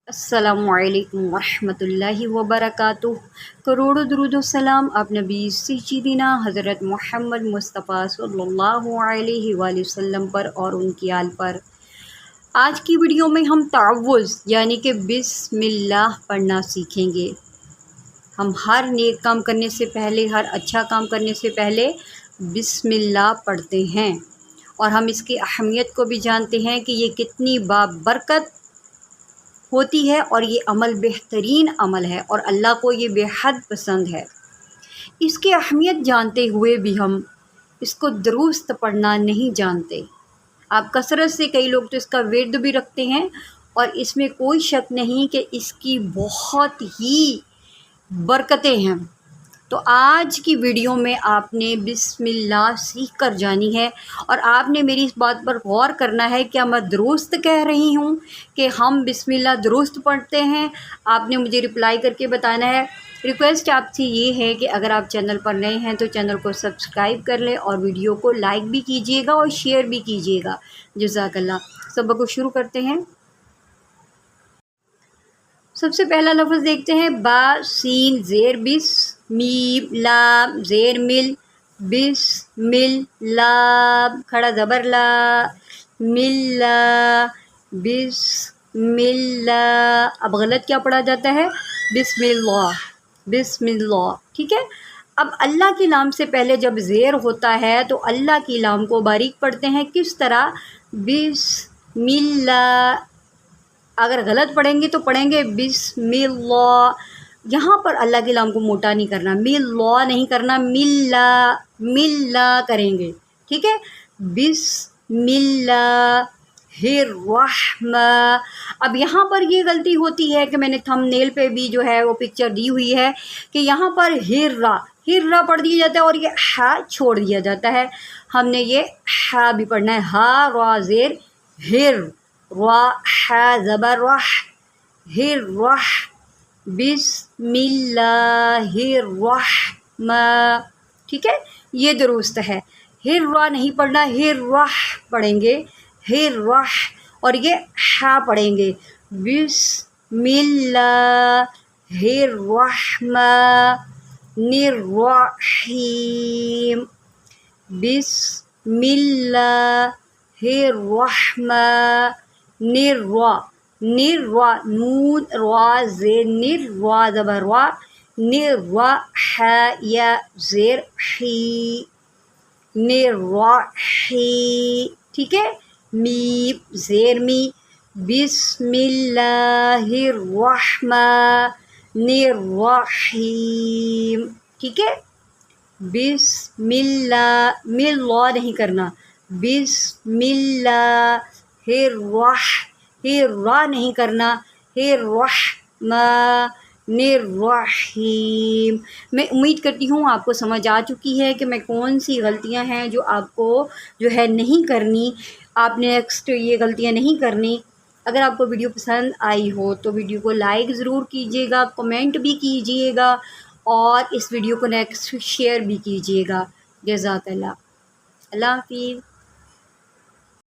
अस्सलामु अलैकुम वरहमतुल्लाहि वबरकातुह। करोड़ों दुरूद व सलाम आप नबी सय्यिदिना हज़रत मोहम्मद मुस्तफ़ा सल्लल्लाहु अलैहि वसल्लम पर और उनकी आल पर। आज की वीडियो में हम तअव्वुज़ यानी कि बिस्मिल्लाह पढ़ना सीखेंगे। हम हर नेक काम करने से पहले, हर अच्छा काम करने से पहले बिस्मिल्लाह पढ़ते हैं और हम इसकी अहमियत को भी जानते हैं कि ये कितनी बाबरकत होती है और ये अमल बेहतरीन अमल है और अल्लाह को ये बेहद पसंद है। इसकी अहमियत जानते हुए भी हम इसको दुरुस्त पढ़ना नहीं जानते। आप कसरत से कई लोग तो इसका विर्द भी रखते हैं और इसमें कोई शक नहीं कि इसकी बहुत ही बरकतें हैं। तो आज की वीडियो में आपने बिस्मिल्लाह सीख कर जानी है और आपने मेरी इस बात पर गौर करना है, क्या मैं दुरुस्त कह रही हूँ कि हम बिस्मिल्लाह दुरुस्त पढ़ते हैं। आपने मुझे रिप्लाई करके बताना है। रिक्वेस्ट आपसे ये है कि अगर आप चैनल पर नए हैं तो चैनल को सब्सक्राइब कर लें और वीडियो को लाइक भी कीजिएगा और शेयर भी कीजिएगा। जज़ाकल्लाह। सबक को शुरू करते हैं। सबसे पहला लफ्ज़ देखते हैं, बा सीन ज़ेर बिस, मीम लाम ज़ेर मिल, बिस मिल लाम खड़ा ज़बर ला, मिल्ला बिस मिल्ला। अब गलत क्या पढ़ा जाता है, बिस्मिल्लाह बिस्मिल्लाह। ठीक है। अब अल्लाह की लाम से पहले जब ज़ेर होता है तो अल्लाह की लाम को बारीक पढ़ते हैं। किस तरह, बिस्मिल्लाह। अगर गलत पढ़ेंगे तो पढ़ेंगे बिस्मिल्लाह। यहाँ पर अल्लाह की लाम को मोटा नहीं करना, मिल्ला नहीं करना, मिल्ला मिल्ला करेंगे। ठीक है। बिस्मिल्लाहिर्रहमा। अब यहाँ पर ये गलती होती है कि मैंने थंबनेल पे भी जो है वो पिक्चर दी हुई है कि यहाँ पर हिर्रा हिर्रा पढ़ दिया जाता है और ये हा छोड़ दिया जाता है। हमने ये हा भी पढ़ना है, हा रा ज़ेर हिर, रा हा ज़बर रह, हिर रह, बिस्मिल्लाहिर्रहमा। ठीक है। ये दुरुस्त है। हिर रा नहीं पढ़ना, हिर रह पढ़ेंगे, हिर रह, और ये हा पढ़ेंगे, बिस्मिल्लाहिर्रहमानिर्रहीम, बिस्मिल्लाहिर्रहमानिर्रा, निर्रा नून रा ज़ेर निर, रा ज़बर रा, निर्रा हा या ज़ेर ही, निर्रही। ठीक है। मीम ज़ेर मी, बिस्मिल्लाहिर्रहमानिर्रहीम। ठीक है। बिस्मिल्लाह, मिल्ला नहीं करना, हिर्रा नहीं करना, हिर्रहमानिर्रहीम। मैं उम्मीद करती हूँ आपको समझ आ चुकी है कि मैं कौन सी गलतियाँ हैं जो आपको जो है नहीं करनी। आपने नेक्स्ट ये गलतियाँ नहीं करनी। अगर आपको वीडियो पसंद आई हो तो वीडियो को लाइक ज़रूर कीजिएगा, कमेंट भी कीजिएगा और इस वीडियो को नेक्स्ट शेयर भी कीजिएगा। जज़ाकल्लाह। अल्लाह हाफ़िज़।